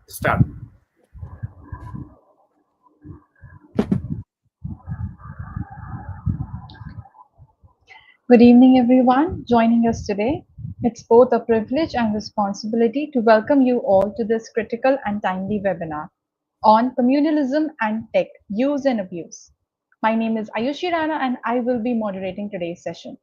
Start. Good evening, everyone joining us today. It's both a privilege and responsibility to welcome you all to this critical and timely webinar on communalism and tech use and abuse. My name is Ayushi Rana and I will be moderating today's session.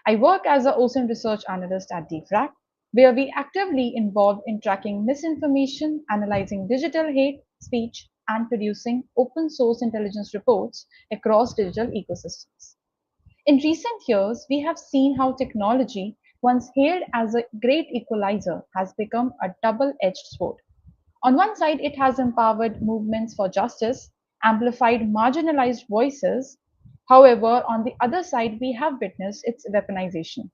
I work as an OSIM research analyst at DFRAC, where we actively involved in tracking misinformation, analyzing digital hate speech, and producing open source intelligence reports across digital ecosystems. In recent years, we have seen how technology, once hailed as a great equalizer, has become a double edged sword. On one side, it has empowered movements for justice, amplified marginalized voices. However, on the other side, we have witnessed its weaponization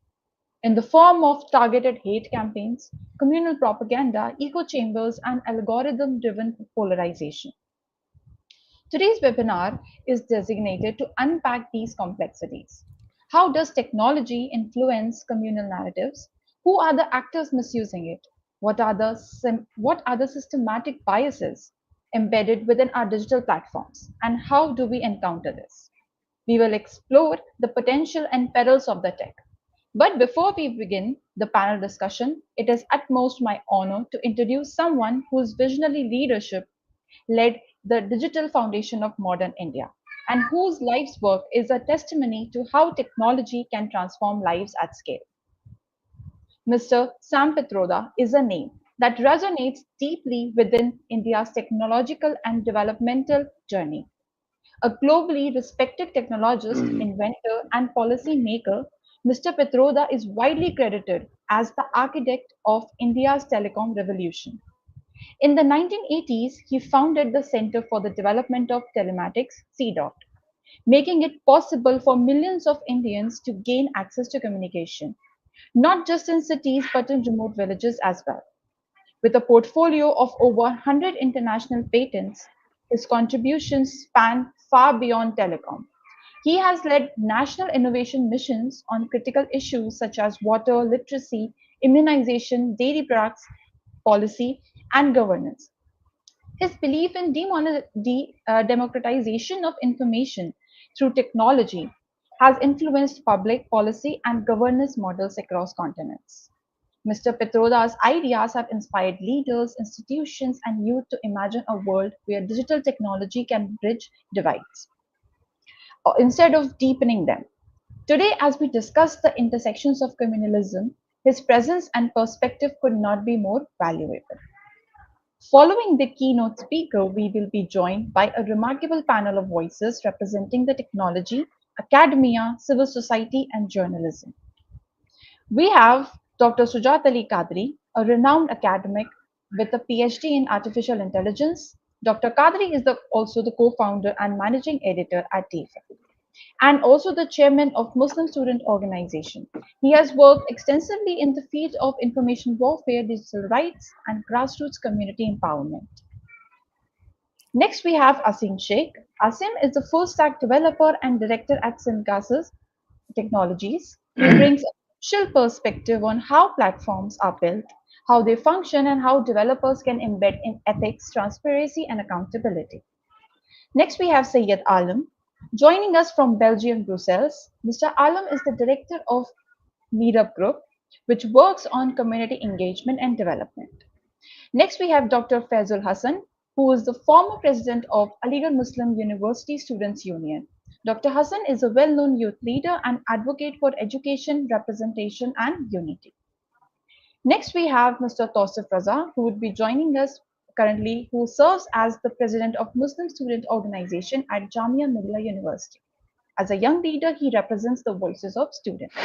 in the form of targeted hate campaigns, communal propaganda, echo chambers, and algorithm driven polarization. Today's webinar is designated to unpack these complexities. How does technology influence communal narratives? Who are the actors misusing it? What are the systematic biases embedded within our digital platforms? And how do we encounter this? We will explore the potential and perils of the tech. But before we begin the panel discussion, it is utmost my honor to introduce someone whose visionary leadership led the digital foundation of modern India, and whose life's work is a testimony to how technology can transform lives at scale. Mr. Sam Pitroda is a name that resonates deeply within India's technological and developmental journey. A globally respected technologist, inventor, and policy maker, Mr. Pitroda is widely credited as the architect of India's telecom revolution. In the 1980s, he founded the Center for the Development of Telematics, CDOT, making it possible for millions of Indians to gain access to communication, not just in cities but in remote villages as well. With a portfolio of over 100 international patents, his contributions span far beyond telecom. He has led national innovation missions on critical issues such as water, literacy, immunization, dairy products, policy, and governance. His belief in democratization of information through technology has influenced public policy and governance models across continents. Mr. Petroda's ideas have inspired leaders, institutions, and youth to imagine a world where digital technology can bridge divides instead of deepening them. Today, as we discuss the intersections of communalism, his presence and perspective could not be more valuable. Following the keynote speaker, we will be joined by a remarkable panel of voices representing the technology, academia, civil society, and journalism. We have Dr. Sujat Ali Kadri, a renowned academic with a PhD in artificial intelligence. Dr. Kadri is also the co-founder and managing editor at TFL and also the chairman of Muslim Student Organization. He has worked extensively in the field of information warfare, digital rights, and grassroots community empowerment. Next, we have Asim Sheikh. Asim is the full stack developer and director at Syncasys Technologies. He brings a crucial perspective on how platforms are built, how they function, and how developers can embed in ethics, transparency, and accountability. Next, we have Syed Alam. Joining us from Belgium, Brussels, Mr. Alam is the director of Meetup Group, which works on community engagement and development. Next, we have Dr. Faizul Hassan, who is the former president of Aligarh Muslim University Students' Union. Dr. Hassan is a well known youth leader and advocate for education, representation, and unity. Next, we have Mr. Tausif Raza, who would be joining us currently, who serves as the president of Muslim Student Organization at Jamia Millia University. As a young leader, he represents the voices of students.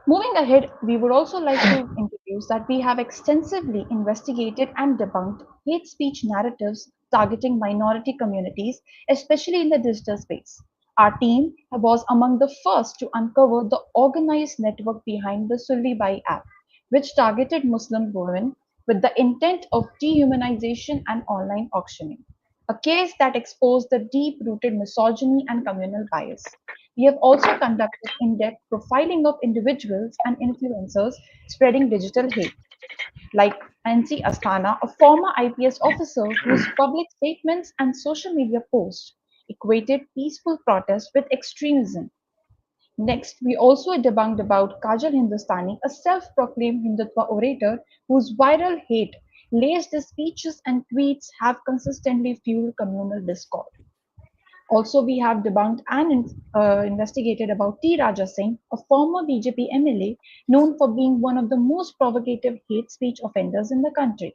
Moving ahead, we would also like to introduce that we have extensively investigated and debunked hate speech narratives targeting minority communities, especially in the digital space. Our team was among the first to uncover the organized network behind the Sulli Bai app, which targeted Muslim women with the intent of dehumanization and online auctioning, a case that exposed the deep rooted misogyny and communal bias. We have also conducted in depth profiling of individuals and influencers spreading digital hate. like NC Asthana, a former IPS officer whose public statements and social media posts equated peaceful protest with extremism. Next, we also debunked about Kajal Hindustani, a self-proclaimed Hindutva orator whose viral hate-laced speeches and tweets have consistently fueled communal discord. Also, we have debunked and investigated about T. Raja Singh, a former BJP MLA known for being one of the most provocative hate speech offenders in the country.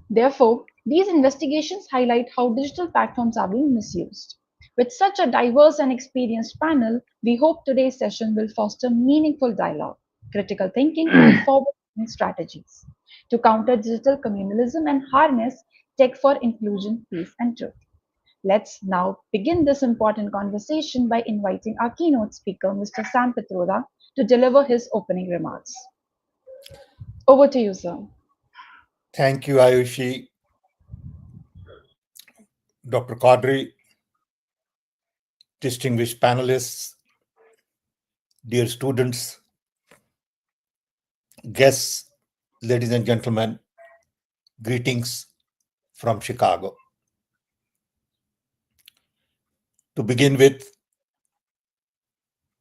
Therefore, these investigations highlight how digital platforms are being misused. With such a diverse and experienced panel, we hope today's session will foster meaningful dialogue, critical thinking, and forward-looking strategies to counter digital communalism and harness tech for inclusion, peace, and truth. Let's now begin this important conversation by inviting our keynote speaker, Mr. Sam Pitroda, to deliver his opening remarks. Over to you, sir. Thank you, Ayushi, Dr. Qadri, distinguished panelists, dear students, guests, ladies and gentlemen, greetings from Chicago. To begin with,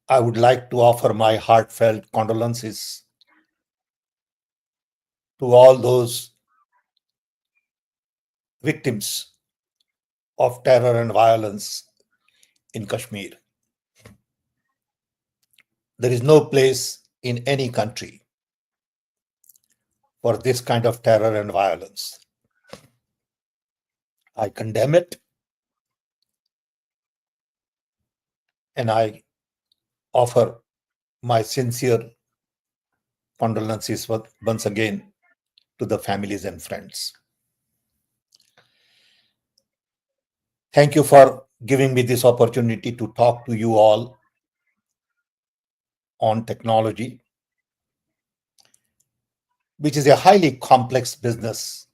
I would like to offer my heartfelt condolences to all those victims of terror and violence in Kashmir. There is no place in any country for this kind of terror and violence. I condemn it, and I offer my sincere condolences once again to the families and friends. Thank you for giving me this opportunity to talk to you all on technology, which is a highly complex business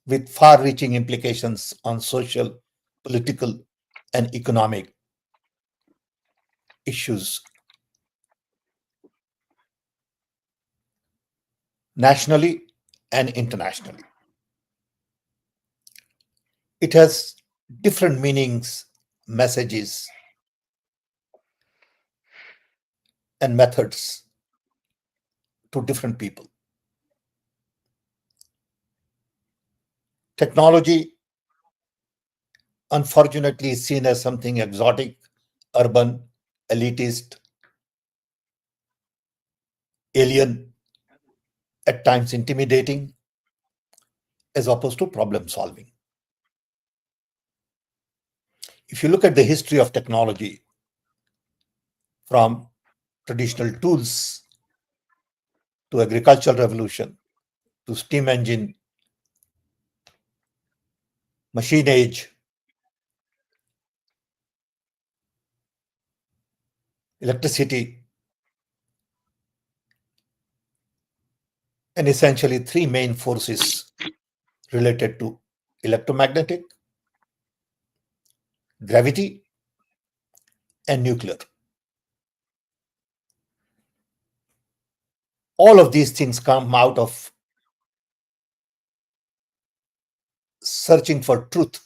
with far-reaching implications on social, political, and economic issues nationally and internationally. It has different meanings, messages, and methods to different people. Technology, unfortunately, is seen as something exotic, urban, elitist, alien, at times intimidating, as opposed to problem solving. If you look at the history of technology, from traditional tools to agricultural revolution to steam engine, machine age, electricity, and essentially three main forces related to electromagnetic, gravity, and nuclear. All of these things come out of searching for truth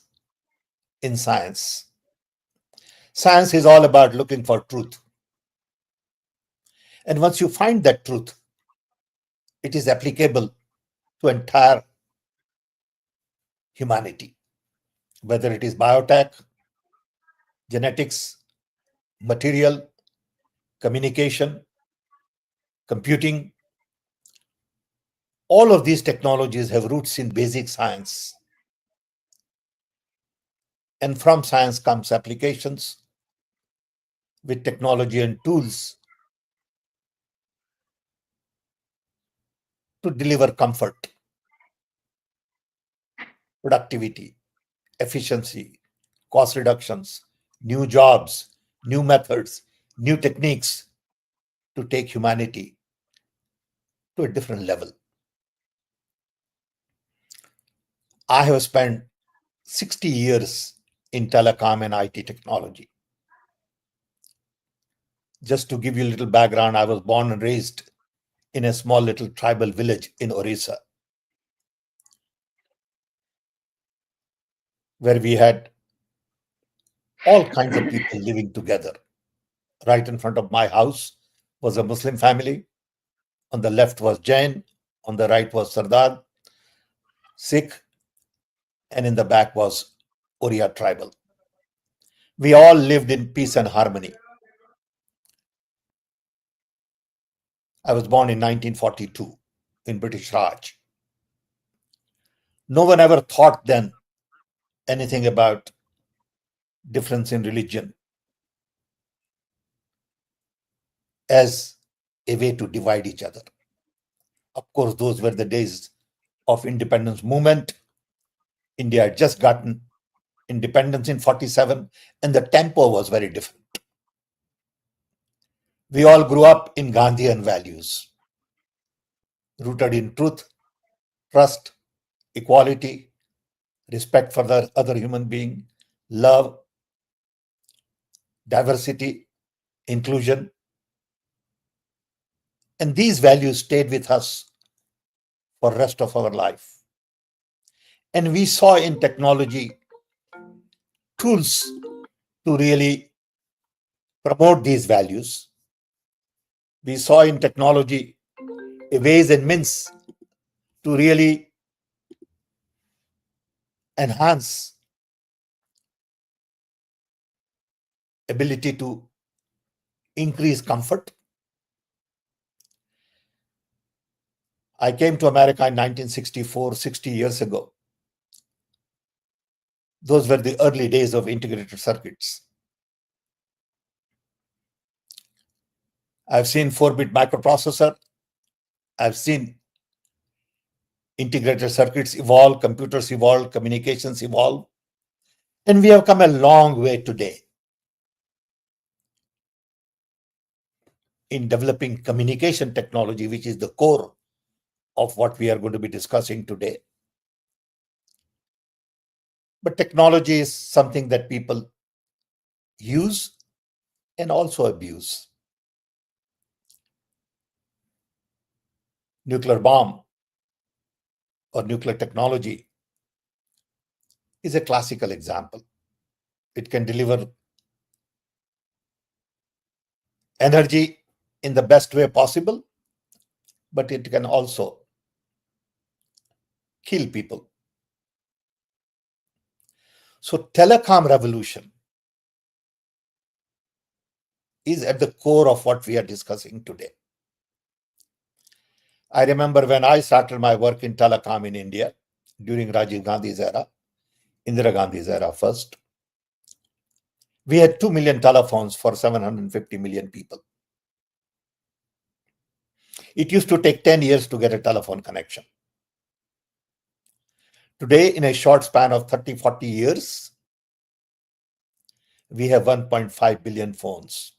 in science. Science is all about looking for truth. And once you find that truth, it is applicable to entire humanity, whether it is biotech, genetics, material, communication, computing. All of these technologies have roots in basic science. And from science comes applications with technology and tools to deliver comfort, productivity, efficiency, cost reductions, new jobs, new methods, new techniques to take humanity to a different level. I have spent 60 years in telecom and IT technology. Just to give you a little background, I was born and raised in a small little tribal village in Orissa, where we had all kinds of people living together. Right in front of my house was a Muslim family. On the left was Jain. On the right was Sardar, Sikh, and in the back was Oriya tribal. We all lived in peace and harmony. I was born in 1942 in British Raj. No one ever thought then anything about difference in religion as a way to divide each other. Of course, those were the days of independence movement. India had just gotten independence in 47, and the tempo was very different. We all grew up in Gandhian values, rooted in truth, trust, equality, respect for the other human being, love, diversity, inclusion. And these values stayed with us for the rest of our life. And we saw in technology tools to really promote these values. We saw in technology ways and means to really enhance ability to increase comfort. I came to America in 1964, 60 years ago. Those were the early days of integrated circuits. I've seen 4-bit microprocessor. I've seen integrated circuits evolve, computers evolve, communications evolve. And we have come a long way today in developing communication technology, which is the core of what we are going to be discussing today. But technology is something that people use and also abuse. Nuclear bomb or nuclear technology is a classical example. It can deliver energy in the best way possible, but it can also kill people. So telecom revolution is at the core of what we are discussing today. I remember when I started my work in telecom in India during Rajiv Gandhi's era, Indira Gandhi's era first, we had 2 million telephones for 750 million people. It used to take 10 years to get a telephone connection. Today, in a short span of 30, 40 years, we have 1.5 billion phones.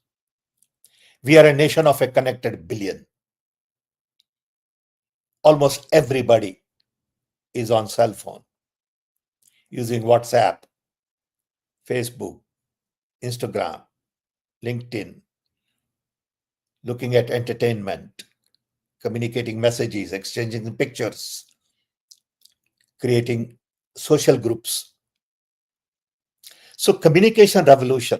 We are a nation of a connected billion. Almost everybody is on cell phone, using WhatsApp, Facebook, Instagram, LinkedIn, looking at entertainment, communicating messages, exchanging pictures, creating social groups. So communication revolution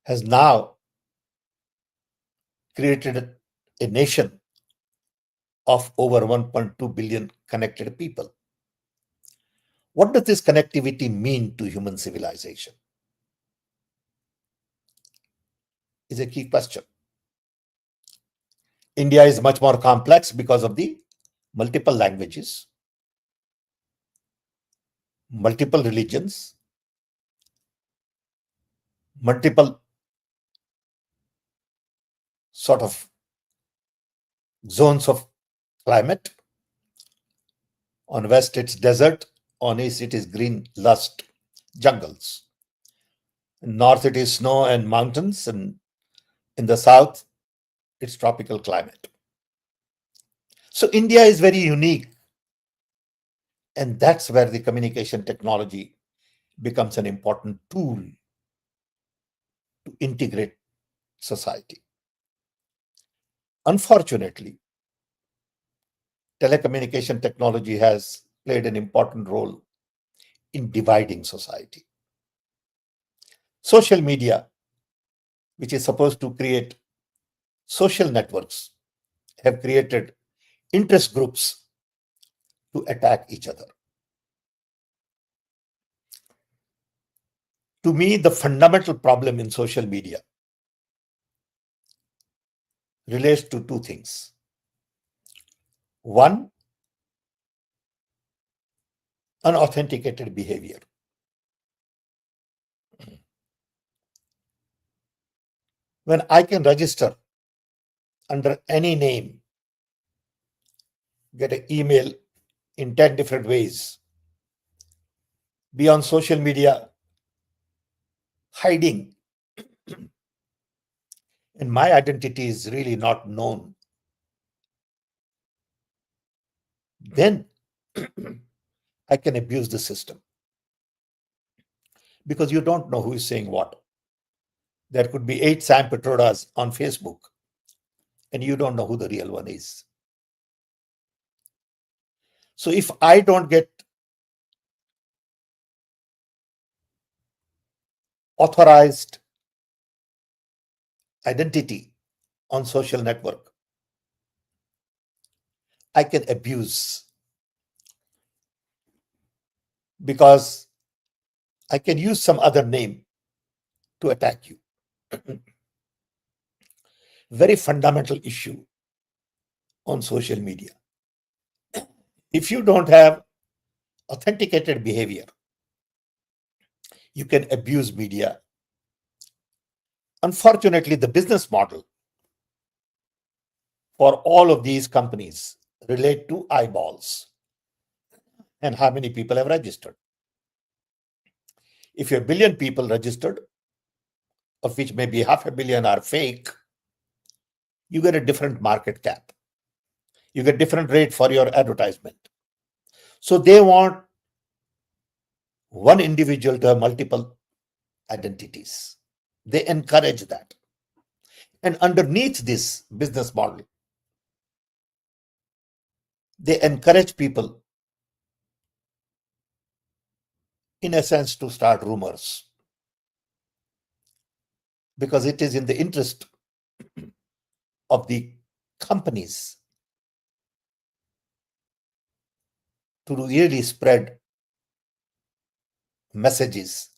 has now created a nation of over 1.2 billion connected people. What does this connectivity mean to human civilization? Is a key question. India is much more complex because of the multiple languages, multiple religions, multiple sort of zones of climate. On west, it's desert. On east, it is green lust, jungles. In north, it is snow and mountains. And in the south, it's tropical climate. So India is very unique. And that's where the communication technology becomes an important tool to integrate society. Unfortunately, telecommunication technology has played an important role in dividing society. Social media, which is supposed to create social networks, have created interest groups to attack each other. To me, the fundamental problem in social media relates to two things. One, unauthenticated behavior. When I can register under any name, get an email in 10 different ways, be on social media hiding, and my identity is really not known, then I can abuse the system because you don't know who is saying what. There could be 8 Sam Petrodas on Facebook, and you don't know who the real one is. So if I don't get authorized identity on social network, I can abuse because I can use some other name to attack you. Very fundamental issue on social media. If you don't have authenticated behavior, you can abuse media. Unfortunately, the business model for all of these companies relate to eyeballs and how many people have registered. If you have a billion people registered, of which maybe 500 million are fake, you get a different market cap. You get different rate for your advertisement. So they want one individual to have multiple identities. They encourage that. And underneath this business model, they encourage people, in a sense, to start rumors because it is in the interest of the companies to really spread messages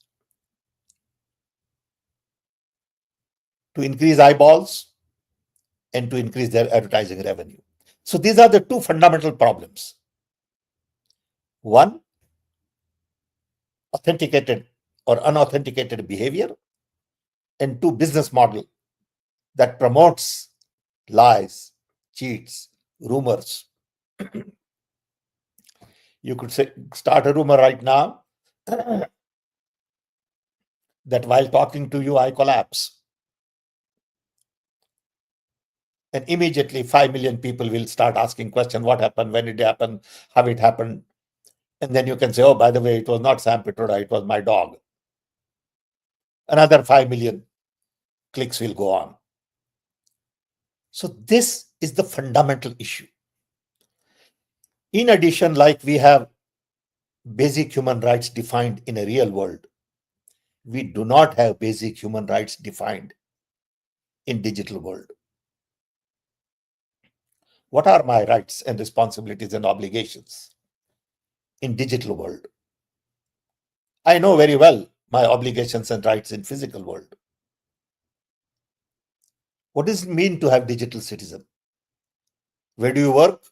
to increase eyeballs and to increase their advertising revenue. So these are the two fundamental problems. One, authenticated or unauthenticated behavior, and two, business model that promotes lies, cheats, rumors. You could say, start a rumor right now that while talking to you, I collapse. And immediately 5 million people will start asking questions: what happened, when it happened, how it happened. And then you can say, oh, by the way, it was not Sam Petroda, it was my dog. Another 5 million clicks will go on. So this is the fundamental issue. In addition, like we have basic human rights defined in a real world, we do not have basic human rights defined in digital world. What are my rights and responsibilities and obligations in digital world? I know very well my obligations and rights in physical world. What does it mean to have digital citizen? Where do you work?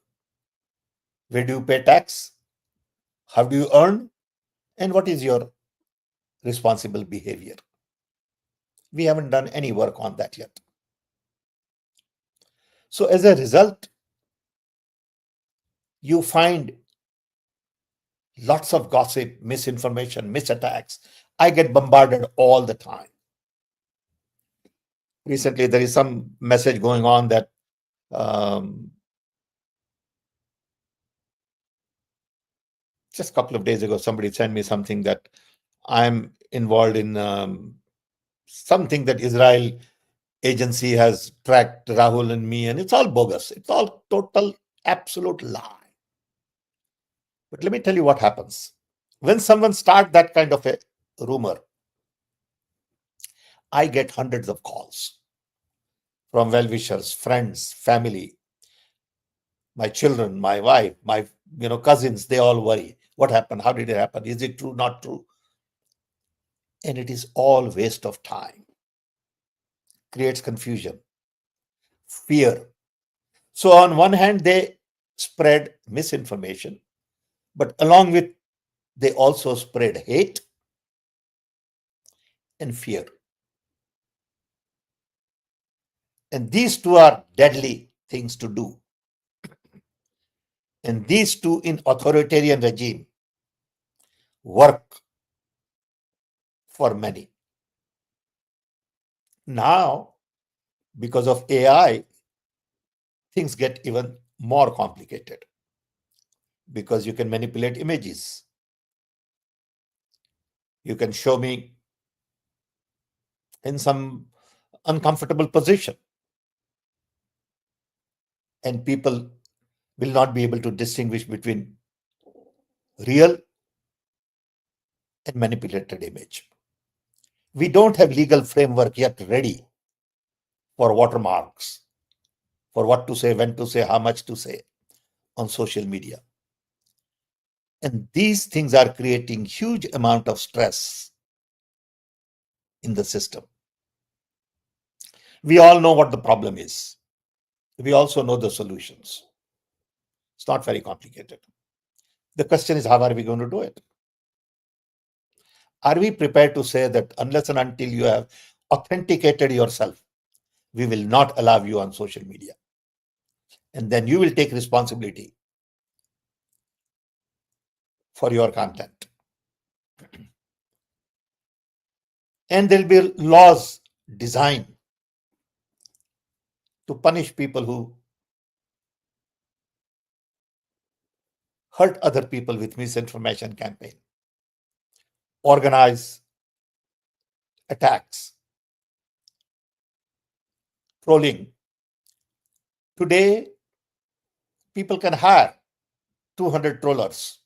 Where do you pay tax? How do you earn? And what is your responsible behavior? We haven't done any work on that yet. So as a result, you find lots of gossip, misinformation, misattacks. I get bombarded all the time. Recently, there is some message going on that just a couple of days ago, somebody sent me something that I'm involved in something that Israel agency has tracked Rahul and me, and it's all bogus. It's all total, absolute lie. But let me tell you what happens. When someone starts that kind of a rumor, I get hundreds of calls from well-wishers, friends, family, my children, my wife, my cousins. They all worry. What happened? How did it happen? Is it true? Not true? And it is all waste of time. Creates confusion, fear. So on one hand, they spread misinformation, but along with they also spread hate and fear. And these two are deadly things to do. And these two in authoritarian regime work for many. Now, because of AI, things get even more complicated because you can manipulate images. You can show me in some uncomfortable position, and people will not be able to distinguish between real and manipulated image. We don't have legal framework yet ready for watermarks, for what to say, when to say, how much to say on social media. And these things are creating huge amount of stress in the system. We all know what the problem is. We also know the solutions. It's not very complicated. The question is, how are we going to do it? Are we prepared to say that unless and until you have authenticated yourself, we will not allow you on social media? And then you will take responsibility for your content. And there will be laws designed to punish people who hurt other people with misinformation campaign, organize attacks, trolling. Today, people can hire 200 trollers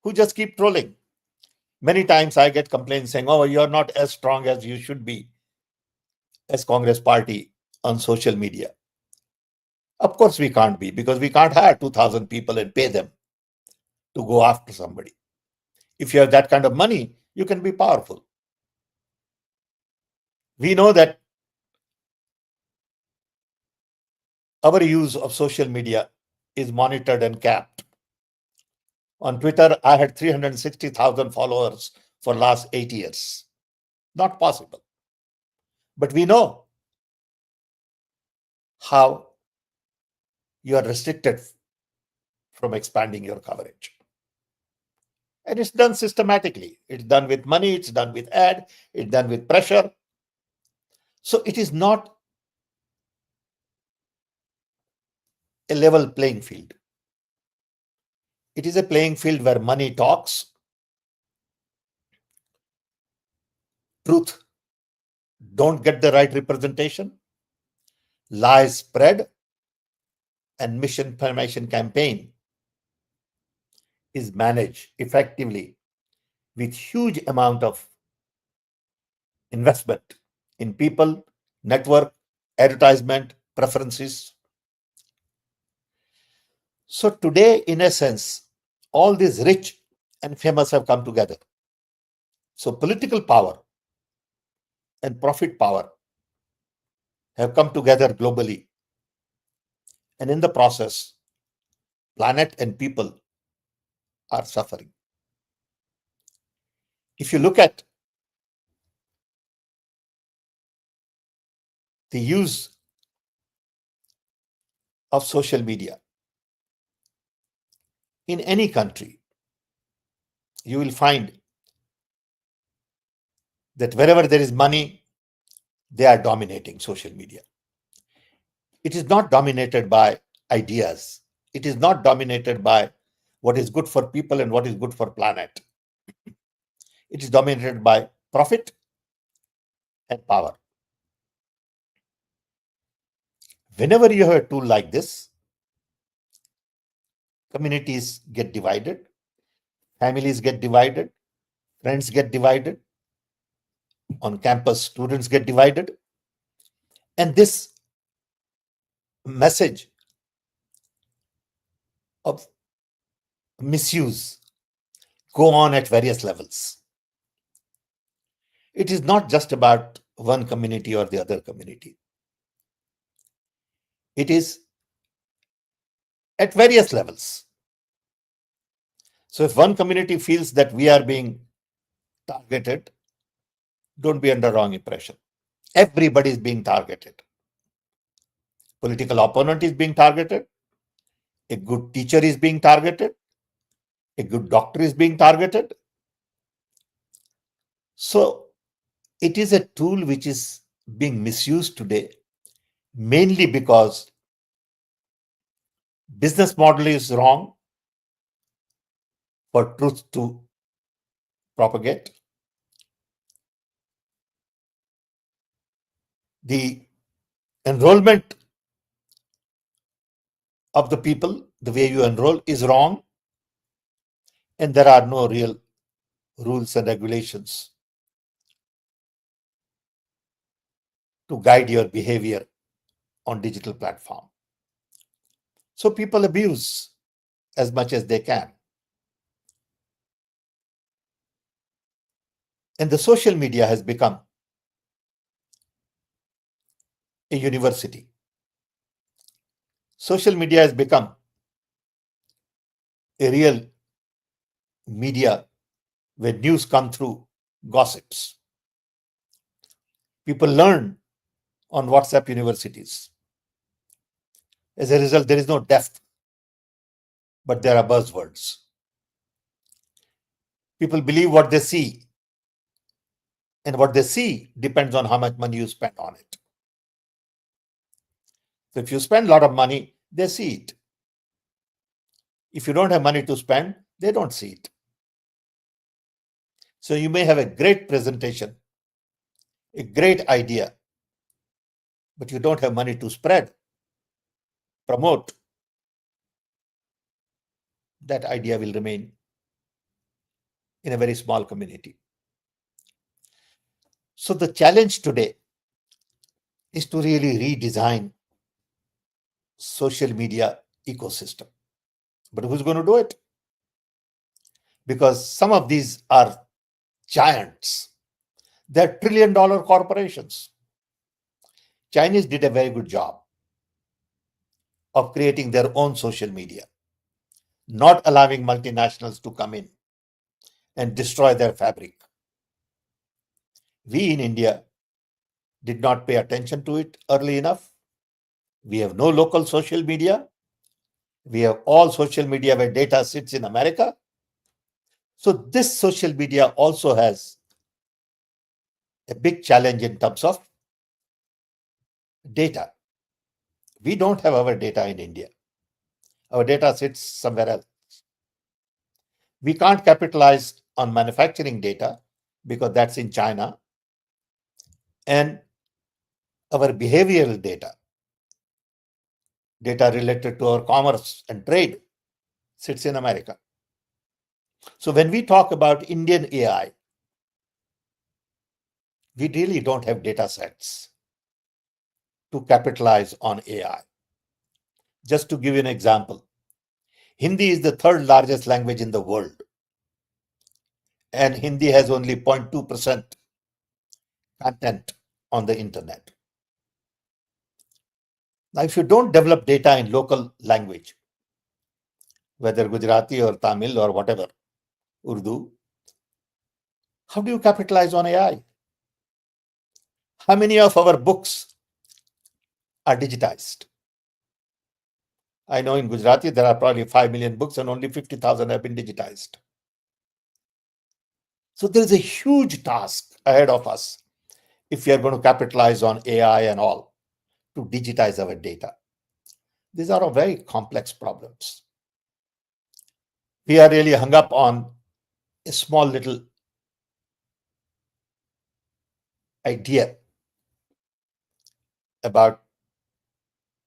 who just keep trolling. Many times I get complaints saying, oh, you're not as strong as you should be as Congress party on social media. Of course we can't be, because we can't hire 2,000 people and pay them to go after somebody. If you have that kind of money, you can be powerful. We know that our use of social media is monitored and capped. On Twitter, I had 360,000 followers for last 8 years. Not possible. But we know how you are restricted from expanding your coverage. And it's done systematically. It's done with money, it's done with ad, it's done with pressure. So it is not a level playing field. It is a playing field where money talks, truth don't get the right representation, lies spread, and misinformation campaign is managed effectively with huge amount of investment in people, network, advertisement, preferences. So today, in essence, all these rich and famous have come together. So political power and profit power have come together globally. And in the process, planet and people are suffering. If you look at the use of social media in any country, you will find that wherever there is money, they are dominating social media. It is not dominated by ideas. It is not dominated by what is good for people and what is good for planet. It is dominated by profit and power. Whenever you have a tool like this, communities get divided, families get divided, friends get divided, on campus, students get divided, and this message of misuse go on at various levels. It is not just about one community or the other community. It is at various levels. So if one community feels that we are being targeted, don't be under wrong impression. Everybody is being targeted. Political opponent is being targeted. A good teacher is being targeted. A good doctor is being targeted. So it is a tool which is being misused today, mainly because business model is wrong for truth to propagate. The enrollment of the people, the way you enroll, is wrong, and there are no real rules and regulations to guide your behavior on digital platform. So people abuse as much as they can. And the social media has become a university. Social media has become a real media where news come through gossips. People learn on WhatsApp universities. As a result, there is no depth, but there are buzzwords. People believe what they see, and what they see depends on how much money you spend on it. So if you spend a lot of money, they see it. If you don't have money to spend, they don't see it. So you may have a great presentation, a great idea, but you don't have money to spread, promote. That idea will remain in a very small community. So the challenge today is to really redesign social media ecosystem. But who's going to do it? Because some of these are giants. They're trillion-dollar corporations. Chinese did a very good job of creating their own social media, not allowing multinationals to come in and destroy their fabric. We in India did not pay attention to it early enough. We have no local social media. We have all social media where data sits in America. So this social media also has a big challenge in terms of data. We don't have our data in India. Our data sits somewhere else. We can't capitalize on manufacturing data because that's in China. And our behavioral data related to our commerce and trade, sits in America. So when we talk about Indian AI, we really don't have data sets to capitalize on AI. Just to give you an example, Hindi is the third largest language in the world, and Hindi has only 0.2% content on the internet. Now, if you don't develop data in local language, whether Gujarati or Tamil or whatever, Urdu, how do you capitalize on AI? How many of our books are digitized? I know in Gujarati there are probably 5 million books and only 50,000 have been digitized. So there is a huge task ahead of us if we are going to capitalize on AI and all to digitize our data. These are all very complex problems. We are really hung up on a small little idea about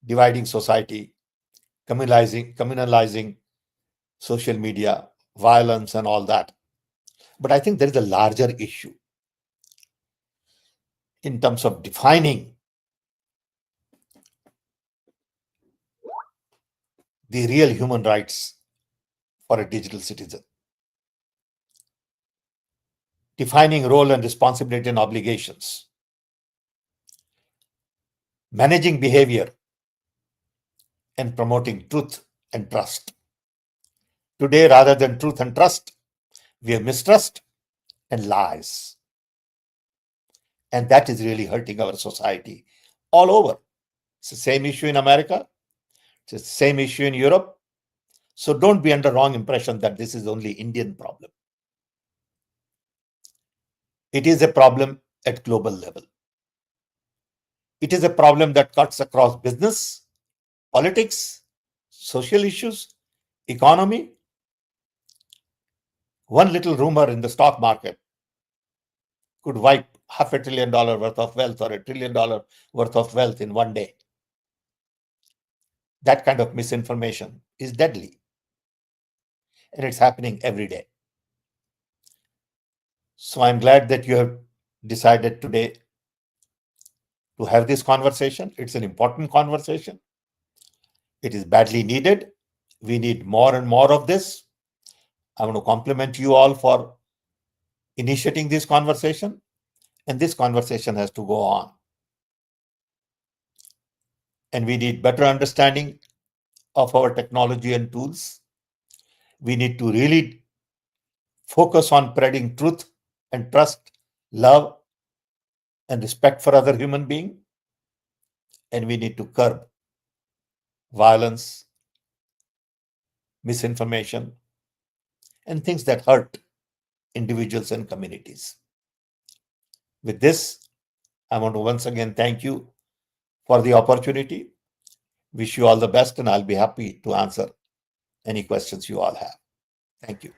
dividing society, communalizing social media, violence, and all that. But I think there is a larger issue in terms of defining the real human rights for a digital citizen, defining role and responsibility and obligations, managing behavior, and promoting truth and trust. Today, rather than truth and trust, we have mistrust and lies. And that is really hurting our society all over. It's the same issue in America, it's the same issue in Europe. So don't be under wrong impression that this is only Indian problem. It is a problem at global level. It is a problem that cuts across business, politics, social issues, economy. One little rumor in the stock market could wipe $500 billion worth of wealth or $1 trillion worth of wealth in one day. That kind of misinformation is deadly, and it's happening every day. So I'm glad that you have decided today to have this conversation. It's an important conversation. It is badly needed. We need more and more of this. I want to compliment you all for initiating this conversation, and this conversation has to go on. And we need better understanding of our technology and tools. We need to really focus on spreading truth and trust, love, and respect for other human being. And we need to curb violence, misinformation, and things that hurt individuals and communities. With this, I want to once again thank you for the opportunity. Wish you all the best, and I'll be happy to answer any questions you all have. Thank you.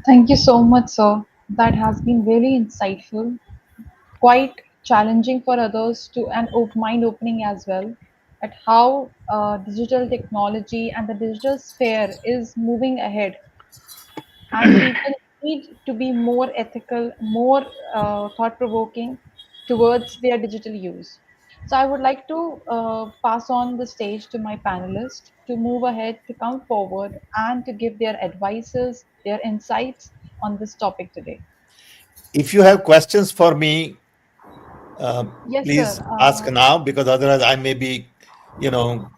Thank you so much, sir. That has been really insightful, quite challenging for others to, and mind opening as well, at how digital technology and the digital sphere is moving ahead, and people need to be more ethical, more thought provoking towards their digital use. So, I would like to pass on the stage to my panelists to move ahead, to come forward, and to give their advices, their insights on this topic today. If you have questions for me, Yes, sir. please ask now, because otherwise I may be, you know,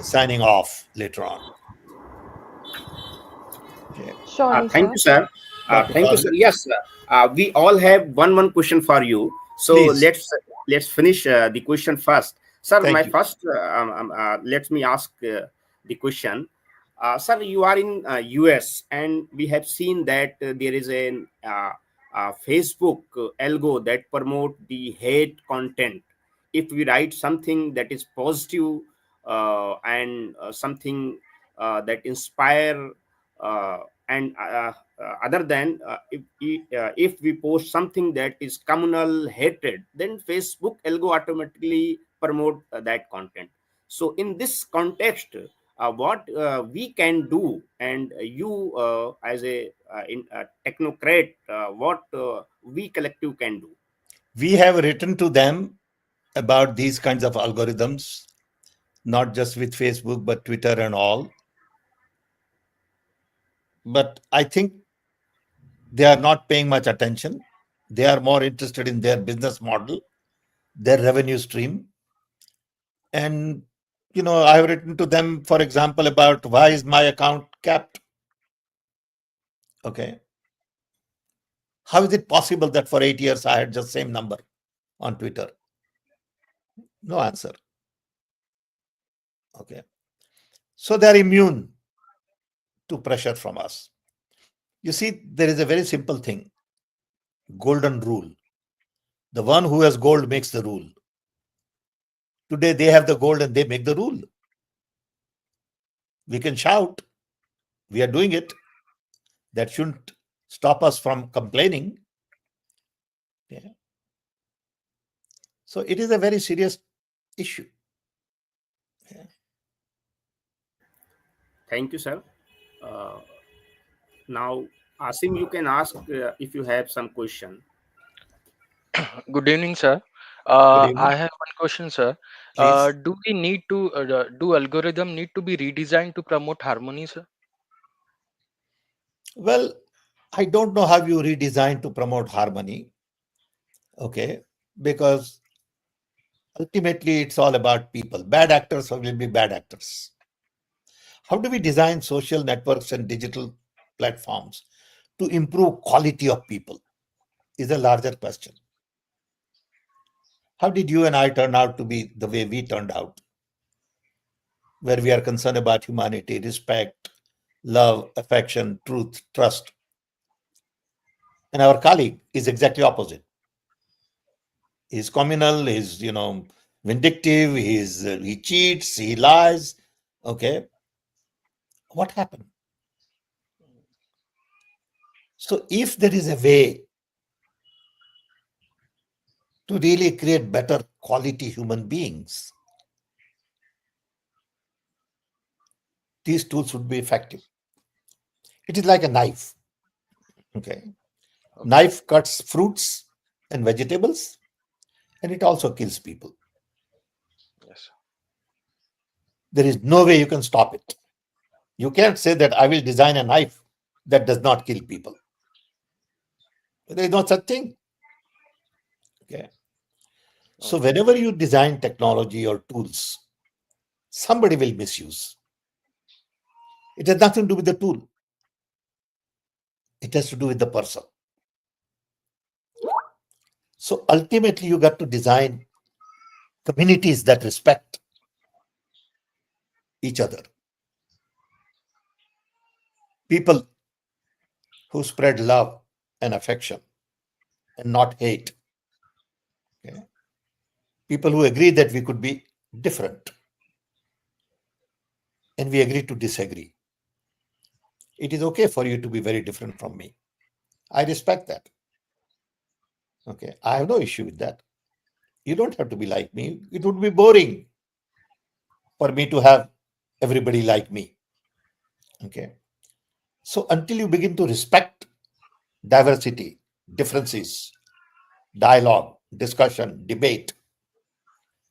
signing off later on. Okay. Surely, Thank sir. you, sir. Dr. Thank you, sir. Khalid, Yes, we all have one question for you. So please. let's finish the question first, sir. My Thank you. first, let me ask the question, sir. You are in US, and we have seen that there is an Facebook algo that promote the hate content. If we write something that is positive and something that inspire uh, and other than if we post something that is communal hatred, then Facebook algo automatically promote that content. So in this context, what we can do, and you as a technocrat, what we collective can do. We have written to them about these kinds of algorithms, not just with Facebook, but Twitter and all. But I think they are not paying much attention. They are more interested in their business model, their revenue stream. And, I have written to them, for example, about why is my account capped? Okay. How is it possible that for 8 years I had just same number on Twitter? No answer. Okay. So they're immune to pressure from us. You see, there is a very simple thing, golden rule. The one who has gold makes the rule. Today they have the gold and they make the rule. We can shout, we are doing it. That shouldn't stop us from complaining. Yeah. So it is a very serious issue. Thank you, sir. Uh, Now, Asim, you can ask if you have some question. Good evening, sir. Good I evening. have one question, sir. Please. Do we need to do algorithm need to be redesigned to promote harmony, sir? Well, I don't know how you redesign to promote harmony, okay? Because ultimately it's all about people. Bad actors will be bad actors. How do we design social networks and digital platforms to improve quality of people is a larger question. How did you and I turn out to be the way we turned out, where we are concerned about humanity, respect, love, affection, truth, trust? And our colleague is exactly opposite. He's communal, he's, vindictive, he cheats, he lies. Okay, what happened? So if there is a way to really create better quality human beings, these tools would be effective. It is like a knife. Okay, Okay. knife cuts fruits and vegetables, and it also kills people. Yes. There is no way you can stop it. You can't say that I will design a knife that does not kill people. There is no such thing. Okay. So Okay. whenever you design technology or tools, somebody will misuse. It has nothing to do with the tool. It has to do with the person. So ultimately, you got to design communities that respect each other. People who spread love and affection and not hate. Okay? People who agree that we could be different and we agree to disagree. It is okay for you to be very different from me. I respect that. Okay. I have no issue with that. You don't have to be like me. It would be boring for me to have everybody like me. Okay. So until you begin to respect diversity, differences, dialogue, discussion, debate,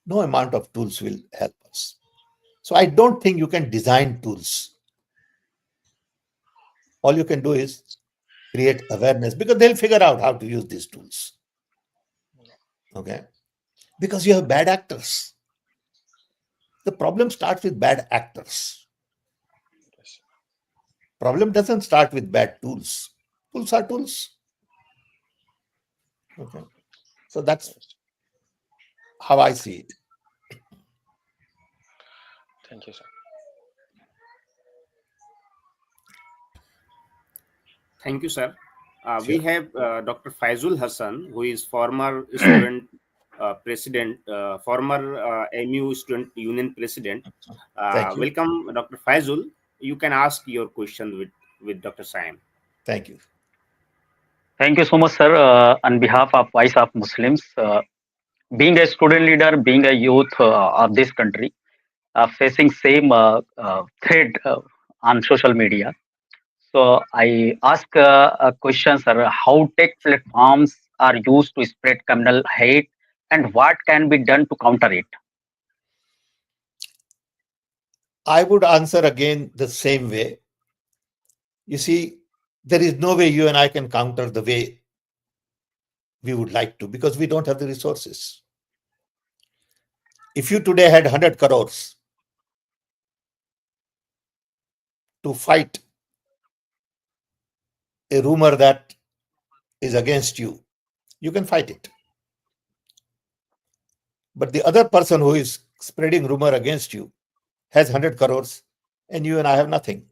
no amount of tools will help us. So I don't think you can design tools. All you can do is create awareness because they'll figure out how to use these tools. Okay. Because you have bad actors. The problem starts with bad actors. Yes. Problem doesn't start with bad tools. Tools are tools. Okay. So that's Yes. how I see it. Thank you, sir. Thank you, sir. We Sure. have Dr. Faizul Hassan, who is former student president, former MU student union president. Thank you. Welcome, Dr. Faizul. You can ask your question with Dr. Saim. Thank you. Thank you so much, sir. On behalf of Voice of Muslims, being a student leader, being a youth of this country, facing same threat on social media. So I ask a question, sir. How tech platforms are used to spread communal hate, and what can be done to counter it? I would answer again the same way. You see, there is no way you and I can counter the way we would like to because we don't have the resources. If you today had 100 crores to fight a rumor that is against you, you can fight it. But the other person who is spreading rumor against you has 100 crores and you and I have nothing.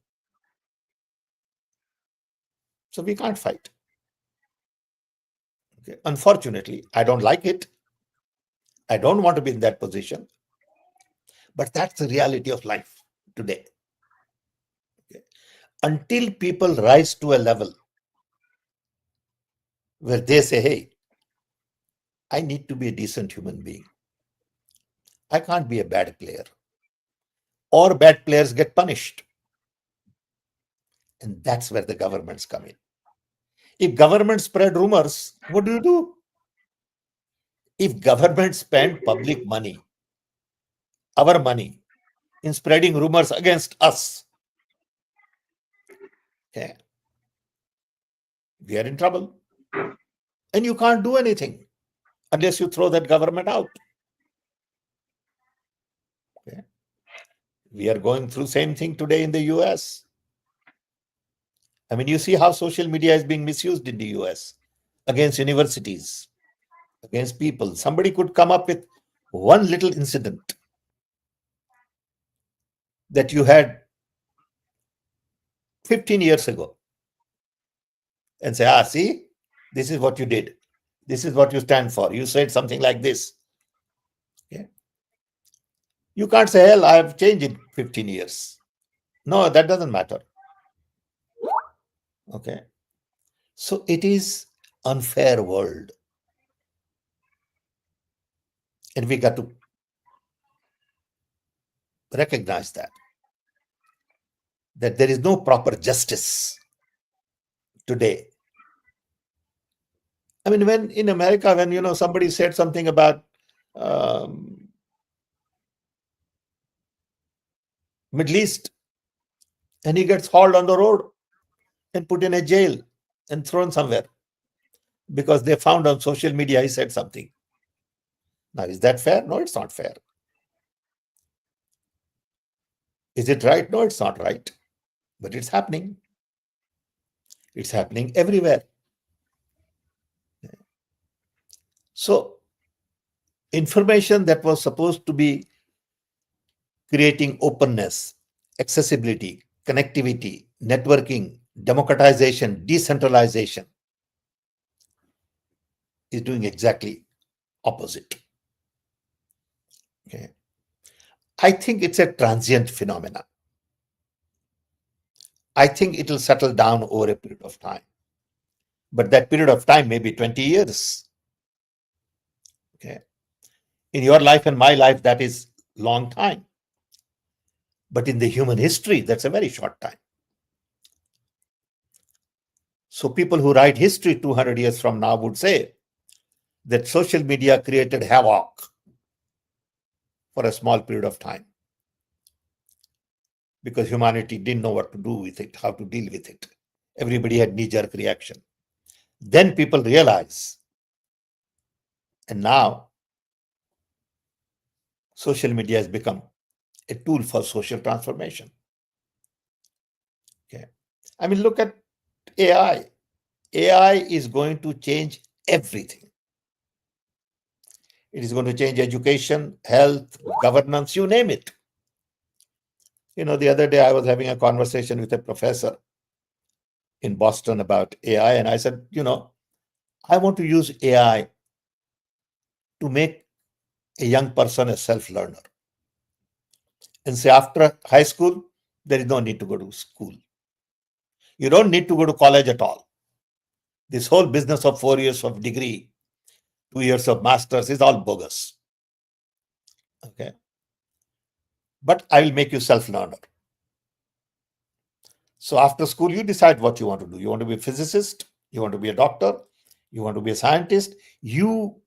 So we can't fight. Okay. Unfortunately, I don't like it. I don't want to be in that position. But that's the reality of life today. Okay. Until people rise to a level where they say, hey, I need to be a decent human being. I can't be a bad player. Or bad players get punished. And that's where the governments come in. If government spread rumors, what do? If government spend public money, our money, in spreading rumors against us, okay, we are in trouble. And you can't do anything unless you throw that government out. Okay. We are going through same thing today in the US. I mean, you see how social media is being misused in the US against universities, against people. Somebody could come up with one little incident that you had 15 years ago and say, see, this is what you did. This is what you stand for. You said something like this. Okay. You can't say, hell, I have changed in 15 years. No, that doesn't matter. Okay. So it is unfair world. And we got to recognize that there is no proper justice today. I mean, when in America, when somebody said something about Middle East, and he gets hauled on the road and put in a jail and thrown somewhere because they found on social media he said something. Now, is that fair? No, it's not fair. Is it right? No, it's not right. But it's happening. It's happening everywhere. So, information that was supposed to be creating openness, accessibility, connectivity, networking, democratization, decentralization is doing exactly opposite. Okay. I think it's a transient phenomenon. I think it will settle down over a period of time. But that period of time may be 20 years. Okay. In your life and my life, that is long time. But in the human history, that's a very short time. So people who write history 200 years from now would say that social media created havoc for a small period of time because humanity didn't know what to do with it, how to deal with it. Everybody had knee-jerk reaction. Then people realize, and now social media has become a tool for social transformation. Okay. I mean, look at AI. AI is going to change everything. It is going to change education, health, governance, you name it. The other day I was having a conversation with a professor in Boston about AI, and I said, I want to use AI to make a young person a self-learner. And say after high school, there is no need to go to school. You don't need to go to college at all. This whole business of 4 years of degree, 2 years of master's is all bogus. Okay. But I will make you self-learner. So after school, you decide what you want to do. You want to be a physicist, you want to be a doctor, you want to be a scientist. You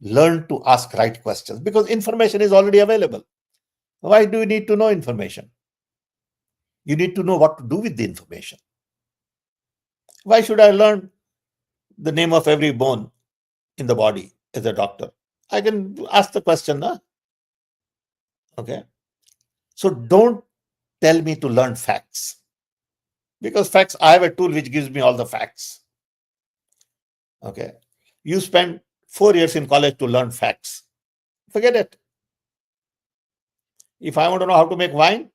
learn to ask right questions because information is already available. Why do you need to know information? You need to know what to do with the information. Why should I learn the name of every bone in the body as a doctor? I can ask the question, huh? Okay. So don't tell me to learn facts. Because facts, I have a tool which gives me all the facts. Okay. You spend 4 years in college to learn facts. Forget it. If I want to know how to make wine,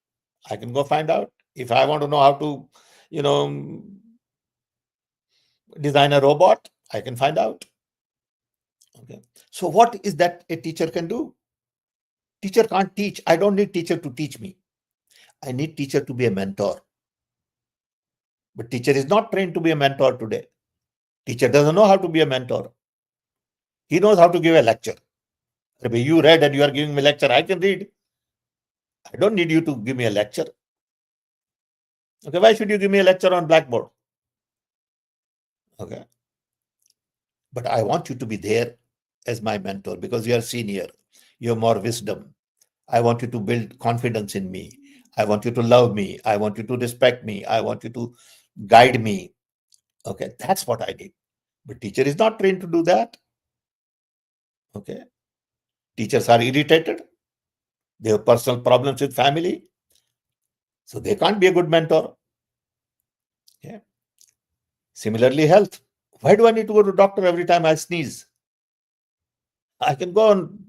I can go find out. If I want to know how to, design a robot, I can find out. Okay. So what is that a teacher can do? Teacher can't teach. I don't need teacher to teach me. I need teacher to be a mentor. But teacher is not trained to be a mentor today. Teacher doesn't know how to be a mentor. He knows how to give a lecture. You read and you are giving me a lecture. I can read. I don't need you to give me a lecture. Okay, why should you give me a lecture on blackboard? Okay. But I want you to be there as my mentor because you are senior. You have more wisdom. I want you to build confidence in me. I want you to love me. I want you to respect me. I want you to guide me. Okay, that's what I need. But teacher is not trained to do that. Okay. Teachers are irritated. They have personal problems with family. So they can't be a good mentor. Okay. Similarly, health. Why do I need to go to doctor every time I sneeze? I can go on,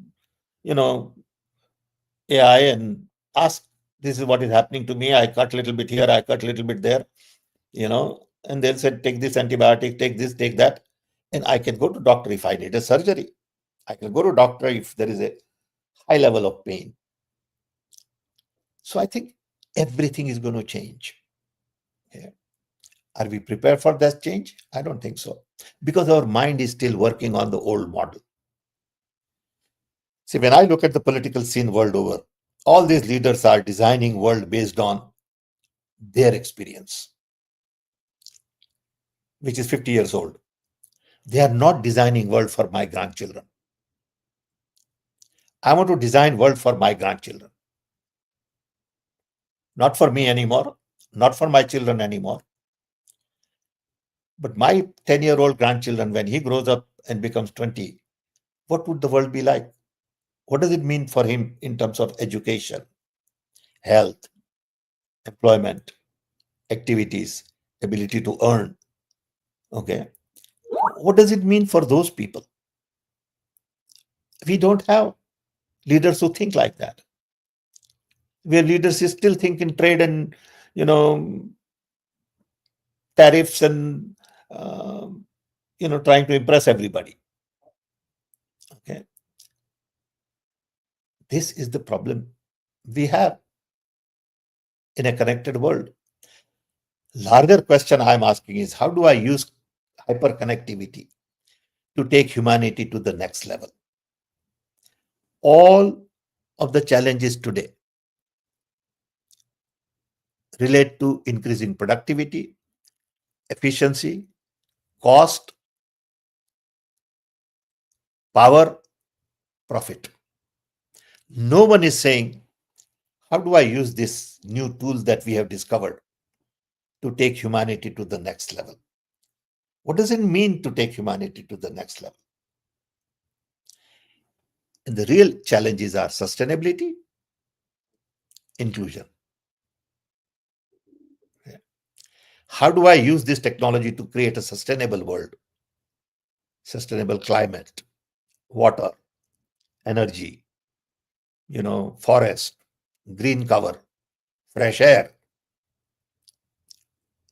AI and ask, this is what is happening to me. I cut a little bit here, I cut a little bit there, and they'll say, take this antibiotic, take this, take that. And I can go to doctor if I need a surgery. I can go to doctor if there is a high level of pain. So I think everything is going to change. Yeah. Are we prepared for that change? I don't think so. Because our mind is still working on the old model. See, when I look at the political scene world over, all these leaders are designing world based on their experience, which is 50 years old. They are not designing world for my grandchildren. I want to design world for my grandchildren. Not for me anymore, not for my children anymore. But my 10-year-old grandchildren, when he grows up and becomes 20, what would the world be like? What does it mean for him in terms of education, health, employment, activities, ability to earn? Okay. What does it mean for those people? We don't have leaders who think like that. Where leaders still think in trade and, tariffs and, trying to impress everybody. Okay. This is the problem we have in a connected world. Larger question I'm asking is, how do I use hyperconnectivity to take humanity to the next level? All of the challenges today relate to increasing productivity, efficiency, cost, power, profit. No one is saying, how do I use these new tools that we have discovered to take humanity to the next level? What does it mean to take humanity to the next level? And the real challenges are sustainability, inclusion. How do I use this technology to create a sustainable world, sustainable climate, water, energy, forest, green cover, fresh air?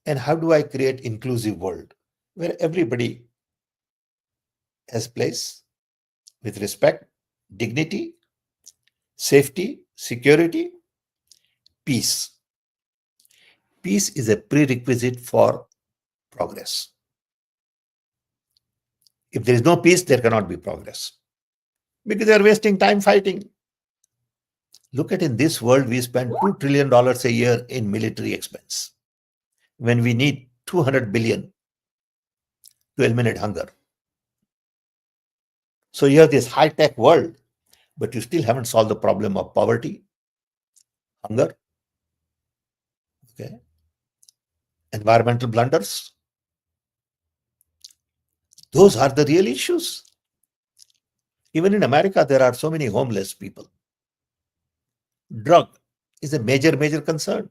And how do I create inclusive world where everybody has place with respect, dignity, safety, security, peace? Peace is a prerequisite for progress. If there is no peace, there cannot be progress because they are wasting time fighting. Look at, in this world, we spend $2 trillion a year in military expense when we need 200 billion to eliminate hunger. So you have this high-tech world, but you still haven't solved the problem of poverty, hunger, okay, environmental blunders. Those are the real issues. Even in America, there are so many homeless people. Drug is a major concern.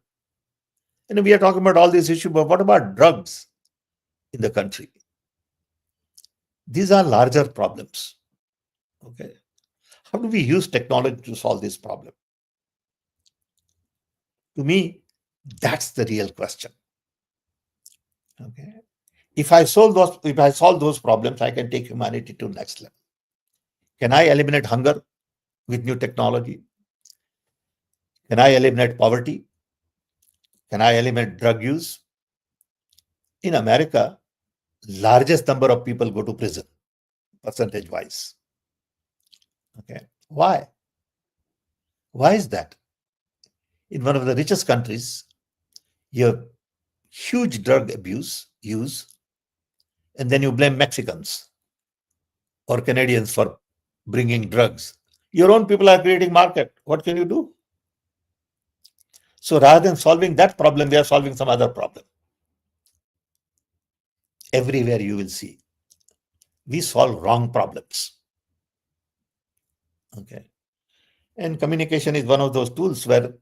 And we are talking about all these issues, but what about drugs in the country? These are larger problems. Okay. How do we use technology to solve this problem? To me, that's the real question. Okay. If I solve those problems, I can take humanity to the next level. Can I eliminate hunger with new technology? Can I eliminate poverty? Can I eliminate drug use? In America, largest number of people go to prison percentage wise. Okay. Why? Why is that? In one of the richest countries, you have huge drug abuse use, and then you blame Mexicans or Canadians for bringing drugs. Your own people are creating market. What can you do? So rather than solving that problem, we are solving some other problem. Everywhere you will see, we solve wrong problems. Okay. And communication is one of those tools where,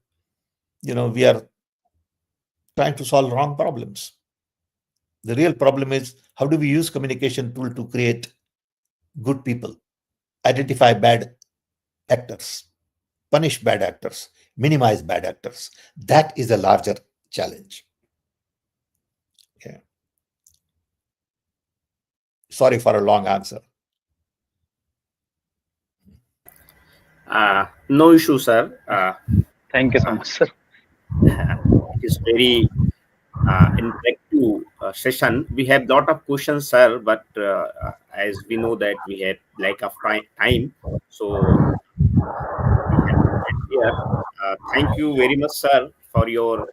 we are trying to solve wrong problems. The real problem is, how do we use communication tool to create good people, identify bad actors, punish bad actors, minimize bad actors. That is a larger challenge. Okay. Sorry for a long answer. No issue, sir. Thank you so much, sir. It is very interactive session. We have lot of questions, sir, but as we know that we have lack of time, so we have to end here. Thank you very much, sir, for your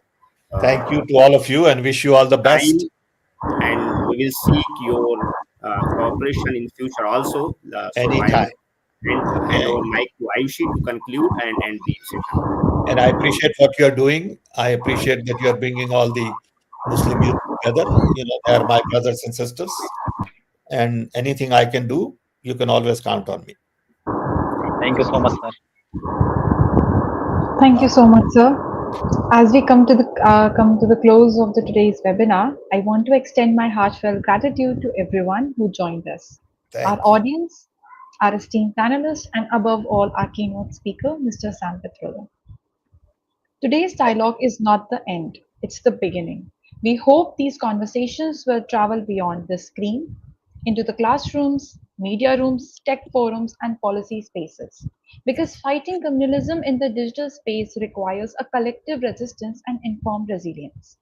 Thank you to all of you and wish you all the best. time, and we will seek your cooperation in future also. So I Anytime. hand over mic to Ayushi to conclude and end the session. And I appreciate what you are doing. I appreciate that you are bringing all the Muslim youth together. They are my brothers and sisters. And anything I can do, you can always count on me. Thank you so much, sir. Thank you so much, sir. As we come to the close of today's webinar, I want to extend my heartfelt gratitude to everyone who joined us, our Thank you. audience, our esteemed panelists, and above all, our keynote speaker, Mr. Sam Petrolo. Today's dialogue is not the end, it's the beginning. We hope these conversations will travel beyond the screen into the classrooms, media rooms, tech forums, and policy spaces. Because fighting communalism in the digital space requires a collective resistance and informed resilience.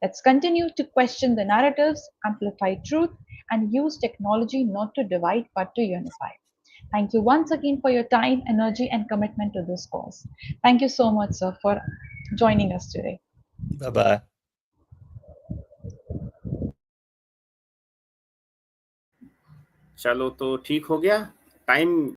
Let's continue to question the narratives, amplify truth, and use technology not to divide but to unify. Thank you once again for your time, energy, and commitment to this cause. Thank you so much, sir, for joining us today. Bye-bye. चलो तो ठीक हो गया time